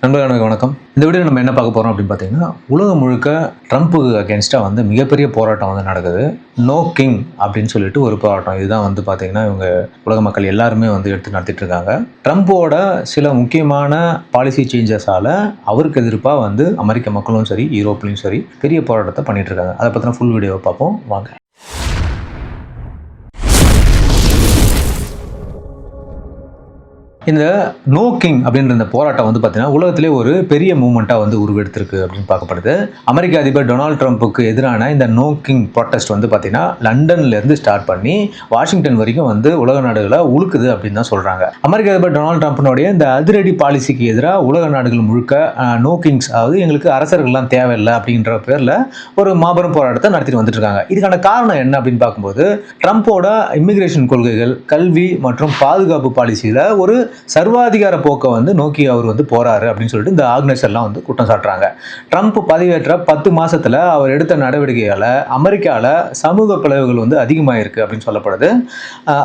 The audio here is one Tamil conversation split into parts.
நண்பர்களுக்கு வணக்கம். இந்த வீடியோ நம்ம என்ன பார்க்க போறோம் அப்படின்னு பார்த்தீங்கன்னா, உலகம் முழுக்க ட்ரம்ப்புக்கு அகென்ஸ்டா மிகப்பெரிய போராட்டம் நடக்குது. நோ கிங் அப்படின்னு சொல்லிட்டு ஒரு போராட்டம். இதுதான் பார்த்தீங்கன்னா, இவங்க உலக மக்கள் எல்லாருமே எடுத்து நடத்திட்டு இருக்காங்க. ட்ரம்ப்போட சில முக்கியமான பாலிசி சேஞ்சஸால அவருக்கு எதிர்ப்பா அமெரிக்க மக்களும் சரி, யூரோப்லயும் சரி பெரிய போராட்டத்தை பண்ணிட்டு இருக்காங்க. அதை பத்தின ஃபுல் வீடியோவை பார்ப்போம் வாங்க. இந்த நோ கிங் அப்படின்ற இந்த போராட்டம் பார்த்தீங்கன்னா உலகத்திலே ஒரு பெரிய மூவ்மெண்ட்டாக உருவெடுத்திருக்கு அப்படின்னு பார்க்கப்படுது. அமெரிக்க அதிபர் டொனால்ட் ட்ரம்ப்புக்கு எதிரான இந்த நோ கிங் ப்ரொட்டஸ்ட் பார்த்தீங்கன்னா லண்டன்ல இருந்து ஸ்டார்ட் பண்ணி வாஷிங்டன் வரைக்கும் உலக நாடுகளை உழுக்குது அப்படின்னு தான் சொல்றாங்க. அமெரிக்க அதிபர் டொனால்ட் ட்ரம்ப்னுடைய இந்த அதிரடி பாலிசிக்கு எதிராக உலக நாடுகள் முழுக்க நோ கிங்ஸ், அதாவது எங்களுக்கு அரசர்கள்லாம் தேவையில்லை அப்படின்ற பேர்ல ஒரு மாபெரும் போராட்டத்தை நடத்திட்டு வந்துட்டு இருக்காங்க. இதுக்கான காரணம் என்ன அப்படின்னு பார்க்கும்போது, ட்ரம்ப்போட இமிகிரேஷன் கொள்கைகள், கல்வி மற்றும் பாதுகாப்பு பாலிசியில ஒரு சர்வாதிகார போக்கை நோக்கி அவர் போறாரு அப்படின்னு சொல்லிட்டு இந்த ஆக்னஸ் எல்லாம் குற்றம் சாட்டுறாங்க. ட்ரம்ப் பதவியேற்ற 10 மாசத்துல அவர் எடுத்த நடவடிக்கையால அமெரிக்கால சமூக பிளவுகள் அதிகமாயிருக்கு அப்படின்னு சொல்லப்படுது.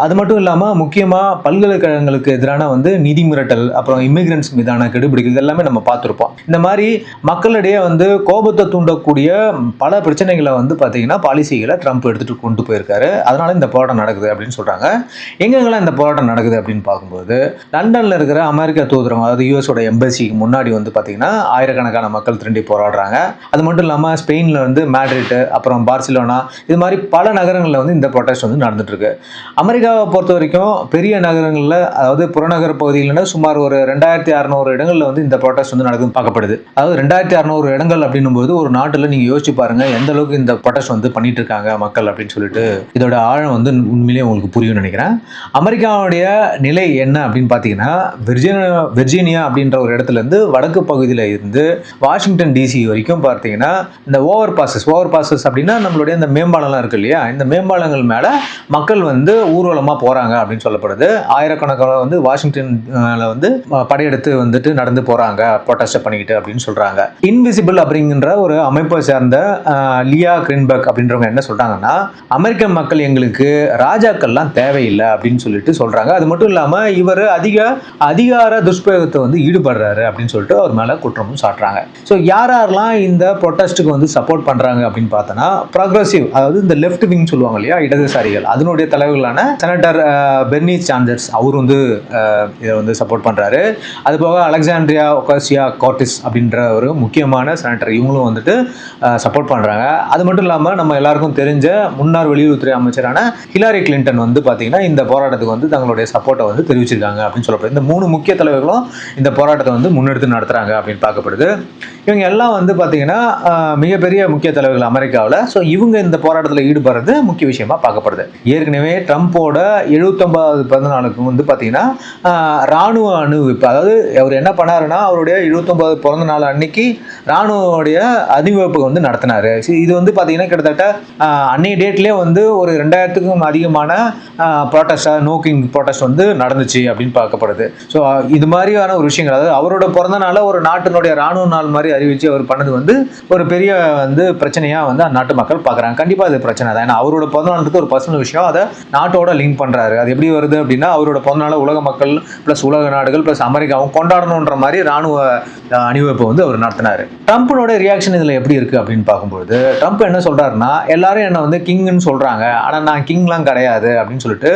அது மட்டும் இல்லாம முக்கியமா பல்கலைக்கழகங்களுக்கு எதிரான நிதி மிரட்டல், அப்புறம் இமிகிரன்ஸ் மீதான கெடுபிடிகள் எல்லாமே நம்ம பார்த்திருப்போம். இந்த மாதிரி மக்களிடையே கோபத்தை தூண்டக்கூடிய பல பிரச்சனைகளை பாத்தீங்கன்னா பாலிசிகளை ட்ரம்ப் எடுத்துட்டு கொண்டு போயிருக்காரு. அதனால இந்த போராட்டம் நடக்குது அப்படின்னு சொல்றாங்க. எங்கெங்கெல்லாம் இந்த போராட்டம் நடக்குது அப்படின்னு பார்க்கும்போது, லண்டன்ல இருக்கிற அமெரிக்க தூதரகம், அதாவது யூஎஸோட எம்பசிக்கு முன்னாடி பாத்தீங்கன்னா ஆயிரக்கணக்கான மக்கள் திரண்டி போராடுறாங்க. அது மட்டும் இல்லாம ஸ்பெயின்ல மேட்ரிட், அப்புறம் பார்சிலோனா, இது மாதிரி பல நகரங்கள்ல இந்த ப்ரொட்டஸ்ட் நடந்துட்டு இருக்கு. அமெரிக்காவை பொறுத்த வரைக்கும் பெரிய நகரங்கள்ல, அதாவது புறநகர் பகுதிகளில் சுமார் ஒரு 2600 இடங்கள்ல இந்த ப்ரொட்டஸ்ட் நடக்குதுன்னு பார்க்கப்படுது. அதாவது 2600 இடங்கள் அப்படின்னும் போது ஒரு நாட்டுல நீங்க யோசிச்சு பாருங்க எந்த அளவுக்கு இந்த ப்ரொட்டஸ்ட் பண்ணிட்டு இருக்காங்க மக்கள் அப்படின்னு சொல்லிட்டு. இதோட ஆழம் உண்மையிலேயே உங்களுக்கு புரியும் நினைக்கிறேன். அமெரிக்காவுடைய நிலை என்ன அப்படின்னு பார்த்தீங்கன்னா, வெர்ஜீனியா அப்படின்ற ஒரு இடத்துல இருந்து வடக்கு பகுதியில் இருந்து வாஷிங்டன் டிசி வரைக்கும் பார்த்தீங்கன்னா இந்த ஓவர் பாசஸ் அப்படின்னா நம்மளுடைய இந்த மேம்பாலம்லாம் இருக்கு இல்லையா, இந்த மேம்பாலங்கள் மேல மக்கள் ஊர்வலமா போறாங்க அப்படின்னு சொல்லப்படுது. ஆயிரக்கணக்கான வாஷிங்டன்ல படையெடுத்து நடந்து போறாங்க ப்ரொட்டஸ்ட் பண்ணிக்கிட்டு அப்படின்னு சொல்றாங்க. இன்விசிபிள் அப்படிங்கிற ஒரு அமைப்பை சேர்ந்த லியா கிரீன்பர்க் அப்படின்றவங்க என்ன சொல்றாங்கன்னா, அமெரிக்க மக்கள் எங்களுக்கு ராஜாக்கள்லாம் தேவையில்லை அப்படின்னு சொல்லிட்டு சொல்றாங்க. அது மட்டும் இல்லாம இவர் அதிகார துஷ்பிரயோகத்தை ஈடுபடுறாரு அப்படின்னு சொல்லிட்டு அவர் மேல குற்றமும் சாட்டுறாங்க. ஸோ யாரெல்லாம் இந்த ப்ரொட்டஸ்ட்டுக்கு சப்போர்ட் பண்றாங்க அப்படின்னு பார்த்தோன்னா, ப்ரோக்ரஸிவ், அதாவது இந்த லெஃப்ட் விங் சொல்லுவாங்க இல்லையா, இடதுசாரிகள், அதனுடைய தலைவர்களான செனட்டர் பெர்னி சாண்டர்ஸ் அவர் இதை சப்போர்ட் பண்றாரு. அது போக அலெக்சாண்ட்ரியா ஒகாசியா-கோர்டிஸ் அப்படின்ற ஒரு முக்கியமான செனட்டர், இவங்களும் சப்போர்ட் பண்றாங்க. அது மட்டும் இல்லாம நம்ம எல்லாருக்கும் தெரிஞ்ச முன்னாள் வெளியுறவுத்துறை அமைச்சரான ஹிலாரி கிளின்டன் பாத்தீங்கன்னா இந்த போராட்டத்துக்கு தங்களுடைய சப்போர்ட்டை தெரிவிச்சிருக்காங்க அப்படின்னு சொல்லப்படுது. இந்த 3 முக்கிய தலைவர்களும் இந்த போராட்டத்தை முன்னெடுத்து நடத்துறாங்க அப்படின்னு பார்க்கப்படுது. இவங்க எல்லாம் பாத்தீங்கன்னா மிகப்பெரிய முக்கிய தலைவர்கள் அமெரிக்காவில். ஸோ இவங்க இந்த போராட்டத்தில் ஈடுபடுறது முக்கிய விஷயமா பார்க்கப்படுது. ஏற்கனவே ட்ரம்ப்போட 79வது பிறந்த நாளுக்கு பாத்தீங்கன்னா ராணுவ அணிவகுப்பு, அதாவது அவர் என்ன பண்ணாருன்னா அவருடைய 79வது பிறந்த நாள் அன்னைக்கு ராணுவோடைய அணிவகுப்பு நடத்தினாரு. இது பாத்தீங்கன்னா கிட்டத்தட்ட அன்னைய டேட்லேயே ஒரு 2000க்கும் அதிகமான நோ கிங் ப்ரொட்டஸ்ட் நடந்துச்சு அப்படின்னு பார்க்கப்படுது. ஸோ இது மாதிரியான ஒரு விஷயங்கள், அதாவது அவரோட பிறந்த நாள ஒரு நாட்டினுடைய ராணுவ நாள் மாதிரி அறிவிச்சு அவர் பண்ணது ஒரு பெரிய பிரச்சனையா அந்நாட்டு மக்கள் பார்க்குறாங்க. கண்டிப்பாக அது பிரச்சனை தான். ஏன்னா அவரோட பிறந்த நாளுக்கு ஒரு பர்சனல் விஷயம், அதை நாட்டோட லிங்க் பண்றாரு. அது எப்படி வருது அப்படின்னா, அவரோட பிறந்த நாள உலக மக்கள் பிளஸ் உலக நாடுகள் பிளஸ் அமெரிக்காவும் கொண்டாடணுன்ற மாதிரி ராணுவ அணிவகுப்பு அவர் நடத்தினாரு. ட்ரம்ப்போட ரியாக்ஷன் இதுல எப்படி இருக்கு அப்படின்னு பார்க்கும்போது, ட்ரம்ப் என்ன சொல்றாருன்னா, எல்லாரும் என்ன கிங்னு சொல்றாங்க, ஆனா நான் கிங்லாம் கிடையாது அப்படின்னு சொல்லிட்டு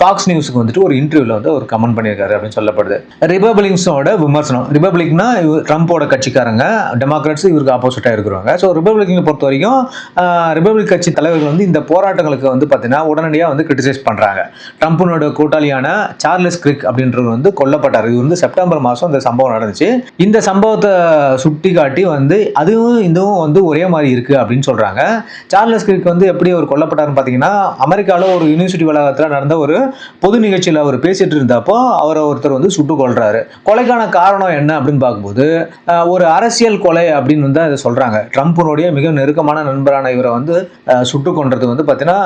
ஃபாக்ஸ் நியூஸுக்கு ஒரு இன்டர்வியூல ஒரு கமெண்ட் பண்ணியிருக்காரு அப்படின்னு சொல்லப்படுது. ரிபப்ளிக்ஸோட விமர்சனம், ரிபப்ளிக்னா ட்ரம்ப்போட கட்சிக்காரங்க, டெமோக்ராட்ஸ் இவருக்கு ஆப்போசிட்டா இருக்கிறாங்க. ஸோ ரிபப்ளிக்கை பொறுத்த வரைக்கும் ரிபப்ளிக் கட்சி தலைவர்கள் இந்த போராட்டங்களுக்கு பார்த்தீங்கன்னா உடனடியாக கிரிட்டிசைஸ் பண்றாங்க. ட்ரம்ப்போட கூட்டாளியான சார்லஸ் கிரிக் அப்படின்றவர் கொல்லப்பட்டார். இது செப்டம்பர் மாதம் இந்த சம்பவம் நடந்துச்சு. இந்த சம்பவத்தை சுட்டி காட்டி அதுவும் இதுவும் ஒரே மாதிரி இருக்கு அப்படின்னு சொல்றாங்க. சார்லஸ் கிரிக் எப்படி அவர் கொல்லப்பட்டாருன்னு பார்த்தீங்கன்னா, அமெரிக்காவில் ஒரு யூனிவர்சிட்டி வளாகத்தில் நடந்த ஒரு பொது நிகழ்ச்சியில் அவர் பேசிட்டு இருந்தப்போ அவரை ஒருத்தர் சுட்டு கொள்றாரு. கொலைக்கான காரணம் என்ன அப்படின்னு பார்க்கும்போது ஒரு அரசியல் கொலை அப்படின்னு இதை சொல்றாங்க. ட்ரம்ப்புடைய மிக நெருக்கமான நண்பரான இவரை சுட்டு கொன்றது பார்த்தீங்கன்னா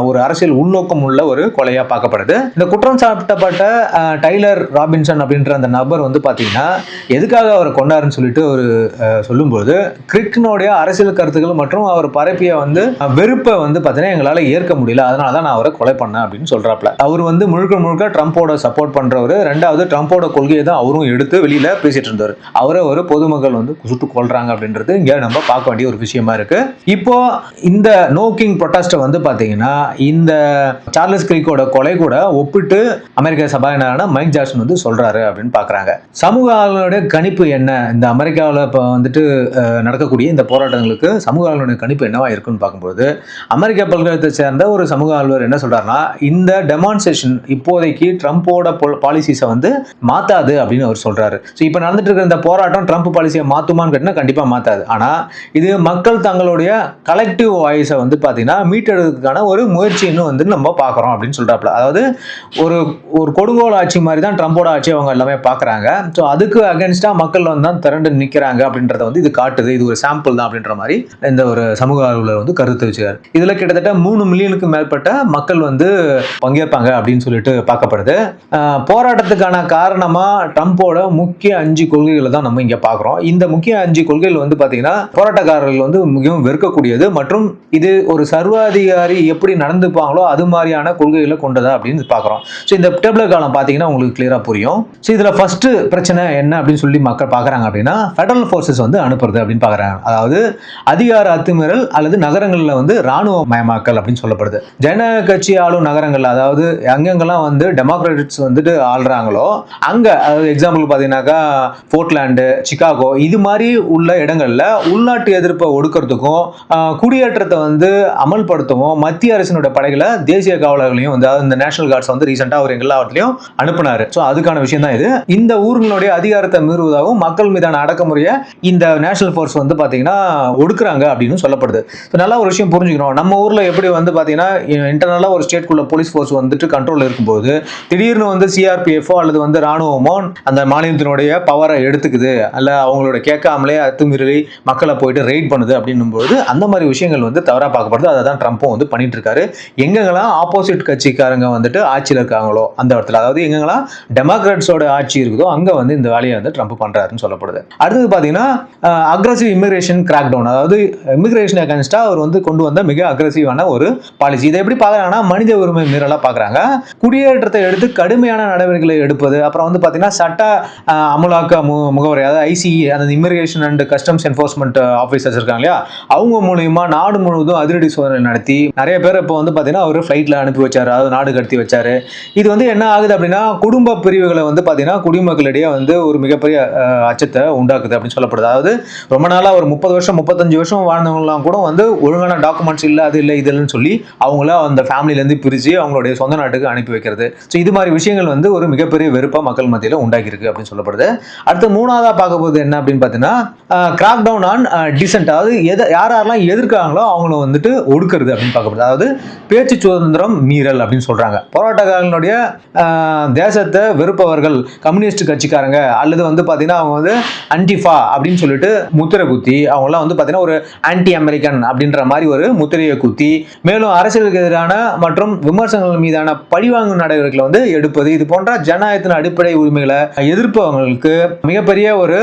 ஒரு அரசியல் உள்நோக்கம் உள்ள ஒரு கொலையா பார்க்கப்படுது. இந்த குற்றம் சாட்டப்பட்ட டைலர் ராபின்சன் அப்படின்ற அந்த நபர் பார்த்தீங்கன்னா எதுக்காக அவரை கொண்டாருன்னு சொல்லிட்டு ஒரு சொல்லும்போது, கிரிக்னுடைய அரசியல் கருத்துக்கள் மற்றும் அவர் பரப்பிய வெறுப்பை பார்த்தீங்கன்னா எங்களால் ஏற்க முடியல, அதனால தான் நான் அவரை கொலை பண்ணேன் அப்படின்னு சொல்றாப்ல. அவர் முழுக்க முழுக்க ட்ரம்ப்போட சப்போர்ட் பண்ற பண்றவர், ரெண்டாவது ட்ரம்ப்போட கொள்கையை தான் அவரும் எடுத்து வெளியில பேசிட்டு இருந்தாரு. அவரை ஒரு பொதுமக்கள் வந்து சுட்டு கொல்றாங்க அப்படின்றது இங்க நம்ம பார்க்க வேண்டிய ஒரு விஷயமா இருக்கு. இப்போ இந்த நோ கிங் ப்ரொட்டஸ்ட் வந்து பாத்தீங்கன்னா இந்த சார்லஸ் கிரிக்கோட கொலை கூட ஒப்பிட்டு அமெரிக்க சபாநாயகரான மைக் ஜான்சன் வந்து சொல்றாரு அப்படின்னு பாக்குறாங்க. சமூக ஆளுநருடைய கணிப்பு என்ன, இந்த அமெரிக்காவில் இப்போ வந்துட்டு நடக்கக்கூடிய இந்த போராட்டங்களுக்கு சமூக ஆளுநருடைய கணிப்பு என்னவா இருக்குன்னு பார்க்கும்போது, அமெரிக்க பல்கலைக்கழகத்தை சேர்ந்த ஒரு சமூக ஆளுநர் என்ன சொல்றாருன்னா, இந்த டெமான்ஸ்ட்ரேஷன் இப்போதைக்கு ட்ரம்ப்போட பாலிசிஸை வந்து மாத்தாது அப்படின்னு அவர் சொல்றாரு. ஸோ இப்போ நடந்துட்டு இருக்கிற இந்த போராட்டம் ட்ரம்ப் பாலிசியை மாத்துமான்னு கேட்டீங்கன்னா கண்டிப்பா மாத்தாது. ஆனா இது மக்கள் தங்களுடைய கலெக்டிவ் வாய்ஸை வந்து பாத்தீங்கன்னா மீட்டெடுக்கிறதுக்கான ஒரு முயற்சின்னு வந்து நம்ம பார்க்குறோம் அப்படின்னு சொல்றாப்புல. அதாவது ஒரு ஒரு கொடுங்கோல் ஆட்சி மாதிரி தான் ட்ரம்போட ஆட்சி அவங்க எல்லாமே பார்க்குறாங்க. ஸோ அதுக்கு அகேன்ஸ்டா மக்கள் வந்து தான் திரண்டு நிற்கிறாங்க அப்படின்றத வந்து இது காட்டுது. இது ஒரு சாம்பிள் தான் அப்படின்ற மாதிரி இந்த ஒரு சமூக ஆர்வலர் வந்து கருத்து வச்சுக்காரு. இதுல கிட்டத்தட்ட 3 மில்லியனுக்கு மேற்பட்ட மக்கள் வந்து பங்கேற்பாங்க அப்படின்னு சொல்லிட்டு பார்க்கப்படுது. போராட்டத்துக்கான காரணமா ட்ரம்போட முக்கிய 5 கொள்கைகளை தான் நம்ம இங்க பார்க்குறோம். இந்த முக்கிய 5 கொள்கைகள் வந்து பாத்தீங்கன்னா போராட்டக்காரர்கள் வந்து மிகவும் வெறுக்கக்கூடியது மற்றும் இது ஒரு சர்வாதிகாரி எப்படி நடந்துப்பாங்களோ அது மாதிரியான கொள்கைகளை கொண்டதா அப்படின்னு பார்க்குறோம். ஸோ இந்த டேபிள் காலம் பார்த்தீங்கன்னா உங்களுக்கு கிளியரா புரியும். ஸோ இதில் ஃபர்ஸ்ட் பிரச்சனை என்ன அப்படின்னு சொல்லி மக்கள் பார்க்குறாங்க அப்படின்னா ஃபெடரல் ஃபோர்ஸஸ் வந்து அனுப்புறது அப்படின்னு பார்க்குறாங்க. அதாவது அதிகார அத்துமீறல் அல்லது நகரங்களில் வந்து ராணுவ மயமாக்கல் அப்படின்னு சொல்லப்படுது. ஜனநாயக கட்சி ஆளும் நகரங்கள், அதாவது அங்கெங்கெல்லாம் வந்து டெமோக்ராட்டிக்ஸ் வந்துட்டு ஆள்றாங்களோ அங்க, அதாவது எக்ஸாம்பிள் பார்த்தீங்கன்னாக்கா போர்ட்லாண்டு, சிகாகோ இது மாதிரி உள்ள இடங்கள்ல உள்நாட்டு எதிர்ப்பை ஒடுக்கிறதுக்கும் குடியேற்றத்தை வந்து அமல்படுத்தவும் மத்திய அரசினுடைய படைகளை தேசிய காவலர்களையும் வந்து இந்த நேஷனல் கார்ட்ஸ் வந்து ரீசெண்டா அவர் எல்லாவற்றிலையும் அனுப்புனாரு. ஸோ அதுக்கான விஷயம் தான் இது. இந்த ஊர்களுடைய அதிகாரத்தை மீறுவதாகவும் மக்கள் மீதான அடக்குமுறையை இந்த நேஷனல் ஃபோர்ஸ் வந்து பாத்தீங்கன்னா ஒடுக்குறாங்க அப்படின்னு சொல்லப்படுது. நல்லா ஒரு விஷயம் புரிஞ்சுக்கணும். நம்ம ஊர்ல எப்படி வந்து பாத்தீங்கன்னா இன்டர்னலா ஒரு ஸ்டேட்குள்ள போலீஸ் ஃபோர்ஸ் வந்துட்டு கண்ட்ரோல் இருக்கும்போது திடீர்னு வந்து சிஆர்பிஎஃப் அல்லது வந்து ராணுவமோ அந்த மாநிலத்தினுடைய பவரை எடுத்துக்குது, அல்ல அவங்களோட கேட்காமலே அத்துமீறி மக்களை போயிட்டு ரெய்ட் பண்ணுது அப்படின்னும் போது அந்த மாதிரி விஷயங்கள் வந்து தவறா பார்க்கப்படுது. அதை தான் ட்ரம்ப்பும் வந்து பண்ணிட்டு இருக்காரு. எங்கெல்லாம் ஆப்போசிட் கட்சிக்காரங்க வந்துட்டு ஆட்சியில் இருக்காங்களோ அந்த இடத்துல, அதாவது எங்கெல்லாம் டெமோக்ராட்ஸோட ஆட்சி இருக்குதோ அங்க வந்து இந்த வேலையை வந்து ட்ரம்ப் பண்றாருன்னு சொல்லப்படுது. அடுத்தது பாத்தீங்கன்னா அக்ரெசிவ் இமிகிரேஷன் கிராக் டவுன், அதாவது இமிகிரேஷன் அகேன்ஸ்டா அவர் வந்து கொண்டு வந்த மிக அக்ரெசிவான ஒரு பாலிசி. இதை எப்படி பார்க்கறாங்கன்னா மனித உரிமை மீறலா பார்க்கறாங்க. குடியேற்றத்தை எடுத்து கடுமையான நடவடிக்கைகளை எடுப்பது, அப்புறம் வந்து பாத்தீங்கன்னா சட்ட அமலாக்க முகவரி, அதாவது ஐசிஇ, அந்த immigration and customs enforcement officers இருக்காங்க இல்லையா, அவங்க மூலியமா நாடு முழுவதும் அதிரடி சோதனை நடத்தி நிறைய பேர் இப்போ வந்து பாத்தீங்கன்னா அவர் ஃபிளைட்ல அனுப்பி வச்சாரு, அதாவது நாடு கடத்தி வச்சாரு. இது வந்து என்ன ஆகுது அப்படின்னா குடும்ப பிரிவுகளை வந்து பாத்தீங்கன்னா குடிமக்களிடையே வந்து ஒரு மிகப்பெரிய அச்சத்தை உண்டாக்குது அப்படின்னு சொல்லப்படுது. அதாவது ரொம்ப நாளா ஒரு 30 வருஷம் 35 வருஷம் வாழ்ந்தவங்கலாம் கூட வந்து ஒழுங்கான டாக்குமெண்ட்ஸ் இல்லை, அது இல்லை இது இல்லைன்னு சொல்லி அவங்கள அந்த ஃபேமிலியிலேருந்து பிரித்து அவங்களுடைய சொந்த நாட்டுக்கு அனுப்பி வைக்கிறது. ஸோ இது மாதிரி விஷயங்கள் வந்து ஒரு மிகப்பெரிய வெறுப்பாக மக்கள் மத்தியில் உண்டாக்கியிருக்கு அப்படின்னு சொல்லப்படுது. அடுத்து மூணாவதாக பார்க்க போகுது என்ன அப்படின்னு பார்த்தீங்கன்னா கிராக் டவுன் ஆன் டிசென்ட், அதாவது யாரெல்லாம் எதிர்க்காங்களோ அவங்கள வந்துட்டு ஒடுக்கிறது அப்படின்னு பார்க்கப்படுது. அதாவது பேச்சு சுதந்திரம் மீறல் அப்படின்னு சொல்றாங்க. போராட்டக்காரர்களுடைய தேசத்தை வெறுப்பவர்கள் கம்யூனிஸ்ட் கட்சிக்காரங்க அல்லது வந்து பார்த்தீங்கன்னா அவங்க வந்து அன்டிஃபா அப்படின்னு சொல்லிட்டு முத்திரை குத்தி அவங்களாம் வந்து பார்த்தீங்கன்னா ஒரு ஆன்டி அமெரிக்கன் அப்படின்ற மாதிரி ஒரு முத்திரையை குத்தி மேலும் அரசியலுக்கு எதிரான மற்றும் விமர்சனங்கள் மீதான பழிவாங்கும் நடவடிக்கைகளை வந்து எடுப்பது, இது போன்ற ஜனநாயகத்தின் அடிப்படை உரிமைகளை எதிர்ப்பவங்களுக்கு மிகப்பெரிய ஒரு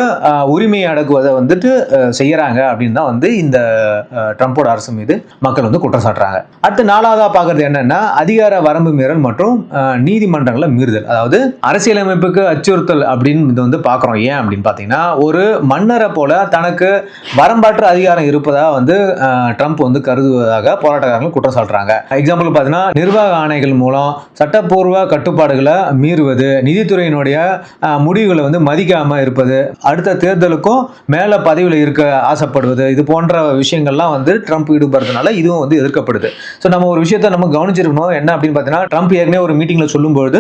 உரிமையை அடக்குவதை வந்துட்டு செய்யறாங்க அப்படின்னு தான் வந்து இந்த ட்ரம்போட அரசு மீது மக்கள் வந்து குற்றம் சாட்டுறாங்க. அடுத்து நாலாவதா பார்க்கறது என்னன்னா அதிகார வரம்பு மீறல் மற்றும் நீதிமன்றங்களை மீறுதல், அதாவது அரசியலமைப்புக்கு அச்சுறுத்தல் அப்படின்னு இது வந்து பார்க்குறோம். ஏன் அப்படின்னு பார்த்தீங்கன்னா ஒரு மன்னரை போல தனக்கு வரம்பாற்ற அதிகாரம் இருப்பதா வந்து ட்ரம்ப் வந்து கருதுவதாக போராட்டக்காரர்கள் குற்றம் சாட்டுறாங்க. எக்ஸாம்பிள் பார்த்தீங்கன்னா நிர்வாக ஆணைகள் மூலம் சட்டப்பூர்வ கட்டுப்பாடுகளை மீறுவது, நிதித்துறையினுடைய முடிவுகளை வந்து மதிக்காம இருப்பது, அடுத்த தேர்தலுக்கும் மேல பதவியில் இருக்க ஆசைப்படுவது, இது போன்ற விஷயங்கள்லாம் வந்து ட்ரம்ப் ஈடுபடுறதுனால இதுவும் வந்து எதிர்க்கப்படுது. ஸோ நம்ம ஒரு விஷயத்தை நம்ம கவனிச்சிருக்கணும். என்ன அப்படின்னு பார்த்தீங்கன்னா ட்ரம்ப் ஏற்கனவே ஒரு மீட்டிங்ல சொல்லும்போது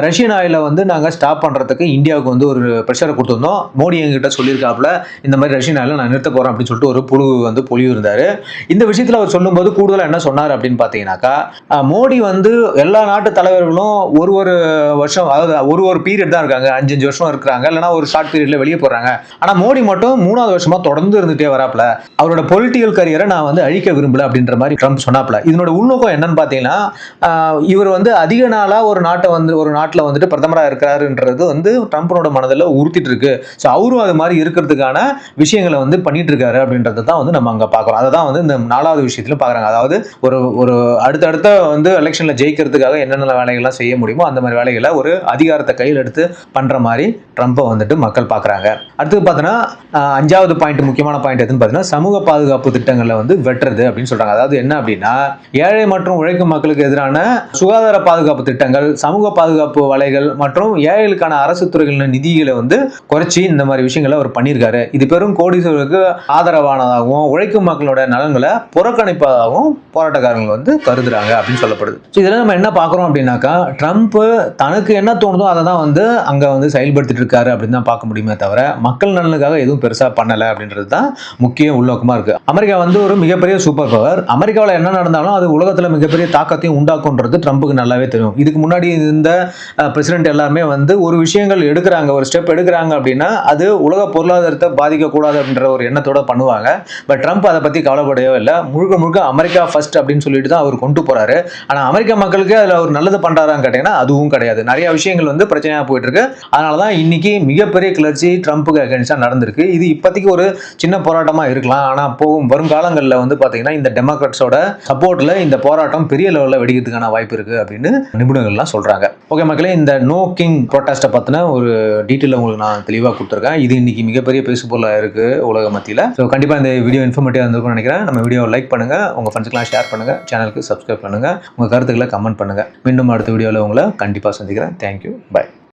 ரஷ்யன் ஆயிலை வந்து நாங்கள் ஸ்டாப் பண்றதுக்கு இந்தியாவுக்கு வந்து ஒரு ப்ரெஷரை கொடுத்துருந்தோம். மோடி எங்கிட்ட சொல்லியிருக்காப்புல இந்த மாதிரி ரஷ்யன் ஆயிலை நான் நிறுத்த போறேன் அப்படின்னு சொல்லிட்டு ஒரு புழு வந்து பொழிவு இருந்தாரு. இந்த விஷயத்துல அவர் சொல்லும்போது கூடுதலாக என்ன சொன்னார் அப்படின்னு பார்த்தீங்கன்னாக்கா மோடி வந்து எல்லா நாட்டு தலைவர்களும் ஒரு வருஷம், அதாவது ஒரு பீரியட் தான் இருக்காங்க, 5 வருஷம் இருக்கிறாங்க, இல்லைன்னா ஒரு ஷார்ட் பீரியட்ல வெளியே போறாங்க. ஆனா மோடி மட்டும் 3வது வருஷமா தொடர்ந்து இருந்துட்டே வராப்ல, அவரோட பொலிட்டிக்கல் கரியரை நான் வந்து அழிக்க விரும்பல அப்படின்ற மாதிரி ட்ரம்ப் சொன்னாப்ல. இதனோட உள்நோக்கம் என்னன்னு பார்த்தீங்கன்னா இவர் வந்து அதிக நாளா ஒரு நாட்டில் வந்துட்டு பிரதமராக இருக்கிறாருன்றது வந்து ட்ரம்ப்போட மனதில் உறுத்திட்டு இருக்கு. ஸோ அவரும் அது மாதிரி இருக்கிறதுக்கான விஷயங்களை வந்து பண்ணிட்டு இருக்காரு அப்படின்றத தான் வந்து நம்ம அங்கே பார்க்குறோம். அதை தான் வந்து இந்த 4வது விஷயத்துல பார்க்குறாங்க. அதாவது ஒரு அடுத்தடுத்த வந்து எலெக்ஷன்ல ஜெயிக்கிறதுக்காக என்னென்ன வேலைகள்லாம் செய்ய முடியுமோ அந்த மாதிரி வேலைகளை ஒரு அதிகாரத்தை கையில் எடுத்து பண்ற மாதிரி ட்ரம்ப்பை வந்துட்டு மக்கள் பார்க்குறாங்க. அடுத்து பார்த்தோன்னா 5வது பாயிண்ட், முக்கியமான பாயிண்ட் எதுன்னு பார்த்தீங்கன்னா சமூக பாதுகாப்பு திட்டங்களை வந்து வெட்டுறது அப்படின்னு சொல்றாங்க. அதாவது என்ன அப்படின்னா, ஏழை மற்றும் உழைக்கும் மக்களுக்கு எதிரான சுகாதார பாதுகாப்பு திட்டங்கள், சமூக பாதுகாப்பு வலைகள் மற்றும் ஏழைகளுக்கான அரசு துறைகளின் நிதிகளை வந்து குறைச்சி இந்த மாதிரி விஷயங்களை அவர் பண்ணியிருக்காரு. இது பெரும் கோடீஸ்வரருக்கு ஆதரவானதாகவும் உழைக்கும் மக்களோட நலன்களை புறக்கணிப்பதாகவும் போராட்டக்காரர்கள் வந்து கருதுறாங்க அப்படின்னு சொல்லப்படுது. இதெல்லாம் நம்ம என்ன பார்க்குறோம் அப்படின்னாக்கா, ட்ரம்ப் தனக்கு என்ன தோணுதோ அதை தான் வந்து அங்கே வந்து செயல்படுத்திட்டு இருக்காரு அப்படின்னு தான் பார்க்க முடியுமே தவிர மக்கள் நலனுக்காக எதுவும் பெருசாக பண்ணலை அப்படின்றது தான் முக்கிய உள்நோக்கமாக இருக்குது. அமெரிக்கா வந்து ஒரு மிகப்பெரிய சூப்பர் பவர். அமெரிக்காவில் என்ன நடந்தாலும் அது உலகத்தில் மிகப்பெரிய தாக்கத்தையும் உண்டாக்குன்றது ட்ரம்புக்கு நல்லாவே தெரியும். இதுக்கு முன்னாடி இந்த பிரசிடென்ட் எல்லாருமே வந்து ஒரு விஷயங்கள் எடுக்கிறாங்க, ஒரு ஸ்டெப் எடுக்கிறாங்க அப்படின்னா அது உலக பொருளாதாரத்தை பாதிக்கக்கூடாது அப்படின்ற ஒரு எண்ணத்தோட பண்ணுவாங்க. பட் ட்ரம்ப் அதை பற்றி கவலைப்படவே இல்லை. முழுக்க முழுக்க அமெரிக்கா ஃபர்ஸ்ட் அப்படின்னு சொல்லிட்டு தான் அவர் கொண்டு போறாரு. ஆனால் அமெரிக்க மக்களுக்கு அதில் ஒரு நல்லது பண்றாரான்னு கேட்டீங்கன்னா அதுவும் கிடையாது. நிறைய விஷயங்கள் வந்து பிரச்சனையாக போயிட்டு இருக்கு. அதனால தான் இன்னைக்கு மிகப்பெரிய கிளர்ச்சி ட்ரம்ப்புக்கு அகைன்ஸ்டா நடந்திருக்கு. இது இப்போதைக்கு ஒரு சின்ன போராட்டமாக இருக்கலாம். ஆனால் வருங்காலங்களில் வந்து பார்த்தீங்கன்னா இந்த டெமோக்ராட்ஸோட சப்போர்ட்ல இந்த போராட்டம் பெரிய லெவலில் வெடிக்கிறதுக்கான வாய்ப்பு இருக்கு அப்படின்னு நிபுணர்கள்லாம் சொல்றாங்க. ஓகே மக்களே, இந்த நோ கிங் ப்ரொட்டஸ்ட்டை பற்றின ஒரு டீட்டெயில் உங்களுக்கு நான் தெளிவாக கொடுத்துருக்கேன். இது இன்னைக்கு மிகப்பெரிய பேசுபொருளாக இருக்கு உலக மத்தியில். ஸோ கண்டிப்பாக இந்த வீடியோ இன்ஃபர்மேட்டிவாக இருந்திருக்கும்னு நினைக்கிறேன். நம்ம வீடியோ லைக் பண்ணுங்க, உங்க ஃப்ரெண்ட்ஸ்க்கெல்லாம் ஷேர் பண்ணுங்க, சேனலுக்கு சப்ஸ்கிரைப் பண்ணுங்க, உங்க கருத்துக்களை கமெண்ட் பண்ணுங்க. மீண்டும் அடுத்த வீடியோவில் உங்களை கண்டிப்பாக சந்திக்கிறேன். Thank you, by.